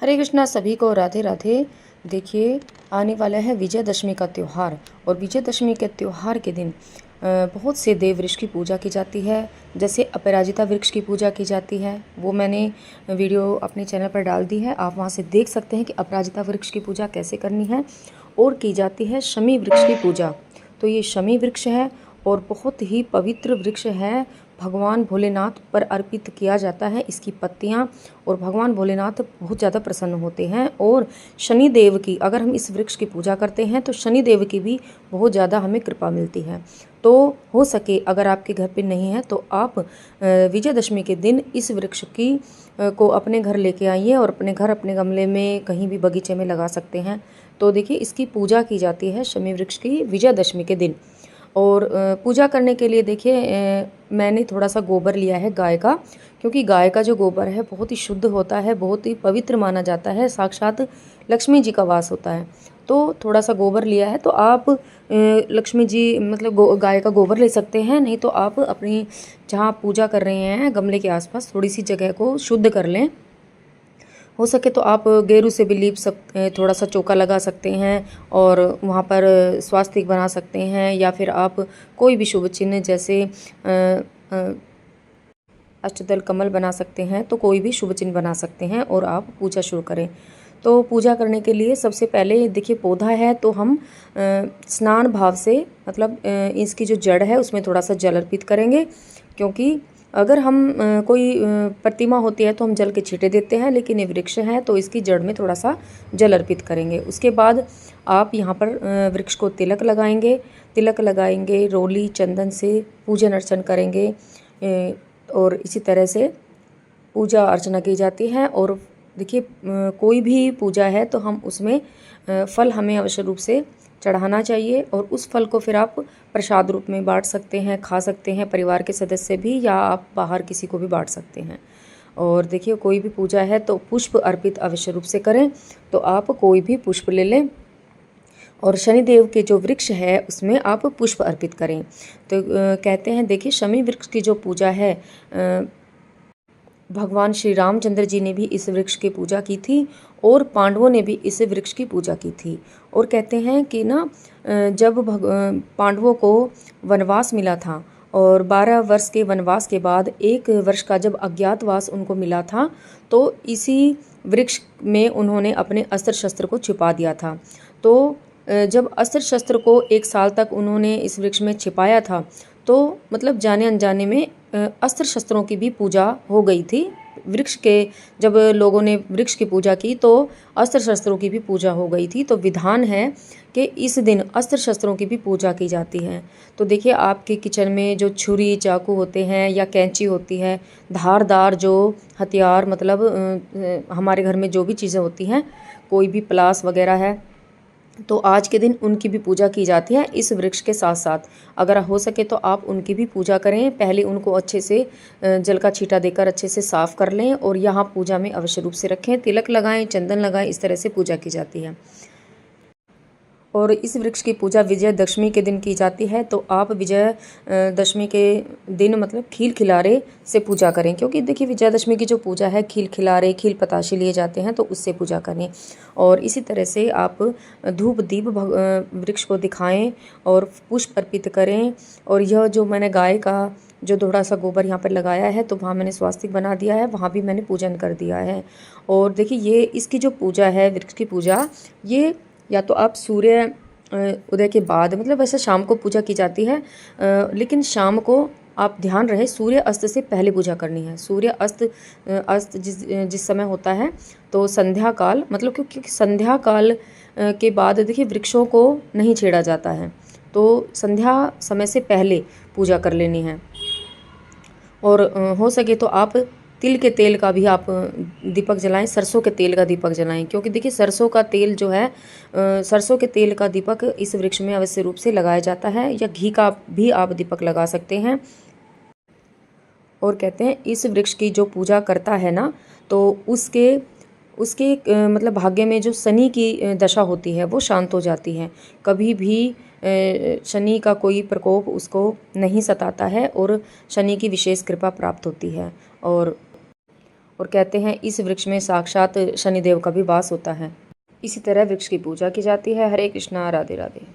हरे कृष्णा सभी को राधे राधे। देखिए आने वाला है विजयदशमी का त्यौहार और विजयदशमी के त्यौहार के दिन बहुत से देव वृक्ष की पूजा की जाती है। जैसे अपराजिता वृक्ष की पूजा की जाती है, वो मैंने वीडियो अपने चैनल पर डाल दी है, आप वहाँ से देख सकते हैं कि अपराजिता वृक्ष की पूजा कैसे करनी है। और की जाती है शमी वृक्ष की पूजा। तो ये शमी वृक्ष है और बहुत ही पवित्र वृक्ष है, भगवान भोलेनाथ पर अर्पित किया जाता है इसकी पत्तियां। और भगवान भोलेनाथ बहुत ज़्यादा प्रसन्न होते हैं। और शनि देव की, अगर हम इस वृक्ष की पूजा करते हैं तो शनि देव की भी बहुत ज़्यादा हमें कृपा मिलती है। तो हो सके अगर आपके घर पे नहीं है तो आप विजयदशमी के दिन इस वृक्ष की को अपने घर लेके आइए और अपने घर, अपने गमले में, कहीं भी बगीचे में लगा सकते हैं। तो देखिए इसकी पूजा की जाती है शमी वृक्ष की विजयदशमी के दिन। और पूजा करने के लिए देखिए मैंने थोड़ा सा गोबर लिया है गाय का, क्योंकि गाय का जो गोबर है बहुत ही शुद्ध होता है, बहुत ही पवित्र माना जाता है, साक्षात लक्ष्मी जी का वास होता है। तो थोड़ा सा गोबर लिया है, तो आप लक्ष्मी जी मतलब गाय का गोबर ले सकते हैं, नहीं तो आप अपनी जहाँ आप पूजा कर रहे हैं गमले के आसपास थोड़ी सी जगह को शुद्ध कर लें। हो सके तो आप गेरू से भी लीप सकते, थोड़ा सा चौका लगा सकते हैं और वहाँ पर स्वास्तिक बना सकते हैं, या फिर आप कोई भी शुभ चिन्ह जैसे अष्टदल कमल बना सकते हैं। तो कोई भी शुभ चिन्ह बना सकते हैं और आप पूजा शुरू करें। तो पूजा करने के लिए सबसे पहले देखिए पौधा है तो हम स्नान भाव से, मतलब इसकी जो जड़ है उसमें थोड़ा सा जल अर्पित करेंगे। क्योंकि अगर हम कोई प्रतिमा होती है तो हम जल के छींटे देते हैं, लेकिन ये वृक्ष है तो इसकी जड़ में थोड़ा सा जल अर्पित करेंगे। उसके बाद आप यहाँ पर वृक्ष को तिलक लगाएंगे, रोली चंदन से पूजन अर्चन करेंगे। और इसी तरह से पूजा अर्चना की जाती है। और देखिए कोई भी पूजा है तो हम उसमें फल हमें अवश्य रूप से चढ़ाना चाहिए, और उस फल को फिर आप प्रसाद रूप में बांट सकते हैं, खा सकते हैं, परिवार के सदस्य भी, या आप बाहर किसी को भी बांट सकते हैं। और देखिए कोई भी पूजा है तो पुष्प अर्पित अवश्य रूप से करें। तो आप कोई भी पुष्प ले लें और शनिदेव के जो वृक्ष है उसमें आप पुष्प अर्पित करें। तो कहते हैं देखिए शमी वृक्ष की जो पूजा है, भगवान श्री रामचंद्र जी ने भी इस वृक्ष की पूजा की थी और पांडवों ने भी इस वृक्ष की पूजा की थी। और कहते हैं कि ना जब पांडवों को वनवास मिला था और 12 वर्ष के वनवास के बाद 1 वर्ष का जब अज्ञातवास उनको मिला था, तो इसी वृक्ष में उन्होंने अपने अस्त्र शस्त्र को छिपा दिया था। तो जब अस्त्र शस्त्र को 1 साल तक उन्होंने इस वृक्ष में छिपाया था, तो मतलब जाने अनजाने में अस्त्र शस्त्रों की भी पूजा हो गई थी। वृक्ष के जब लोगों ने वृक्ष की पूजा की तो अस्त्र शस्त्रों की भी पूजा हो गई थी। तो विधान है कि इस दिन अस्त्र शस्त्रों की भी पूजा की जाती है। तो देखिए आपके किचन में जो छुरी चाकू होते हैं या कैंची होती है, धारदार जो हथियार, मतलब हमारे घर में जो भी चीज़ें होती हैं, कोई भी प्लास वगैरह है, तो आज के दिन उनकी भी पूजा की जाती है इस वृक्ष के साथ साथ। अगर हो सके तो आप उनकी भी पूजा करें। पहले उनको अच्छे से जल का छींटा देकर अच्छे से साफ़ कर लें और यहाँ पूजा में अवश्य रूप से रखें। तिलक लगाएं, चंदन लगाएं, इस तरह से पूजा की जाती है। और इस वृक्ष की पूजा विजयदशमी के दिन की जाती है। तो आप विजयदशमी के दिन मतलब खील खिलारे से पूजा करें, क्योंकि देखिए विजयदशमी की जो पूजा है खील खिलारे, खील पताशे लिए जाते हैं, तो उससे पूजा करें। और इसी तरह से आप धूप दीप वृक्ष को दिखाएं और पुष्प अर्पित करें। और यह जो मैंने गाय का जो थोड़ा सा गोबर यहाँ पर लगाया है, तो वहाँ मैंने स्वास्तिक बना दिया है, वहाँ भी मैंने पूजन कर दिया है। और देखिए ये इसकी जो पूजा है, वृक्ष की पूजा, ये या तो आप सूर्य उदय के बाद, मतलब वैसे शाम को पूजा की जाती है, लेकिन शाम को आप ध्यान रहे सूर्य अस्त से पहले पूजा करनी है। सूर्य अस्त जिस समय होता है तो संध्या काल, मतलब क्योंकि संध्या काल के बाद देखिए वृक्षों को नहीं छेड़ा जाता है, तो संध्या समय से पहले पूजा कर लेनी है। और हो सके तो आप तिल के तेल का भी आप दीपक जलाएं, सरसों के तेल का दीपक जलाएं, क्योंकि देखिए सरसों का तेल जो है, सरसों के तेल का दीपक इस वृक्ष में अवश्य रूप से लगाया जाता है, या घी का भी आप दीपक लगा सकते हैं। और कहते हैं इस वृक्ष की जो पूजा करता है ना, तो उसके उसके मतलब भाग्य में जो शनि की दशा होती है वो शांत हो जाती है। कभी भी शनि का कोई प्रकोप उसको नहीं सताता है और शनि की विशेष कृपा प्राप्त होती है। और कहते हैं इस वृक्ष में साक्षात शनिदेव का भी वास होता है। इसी तरह वृक्ष की पूजा की जाती है। हरे कृष्णा, राधे राधे।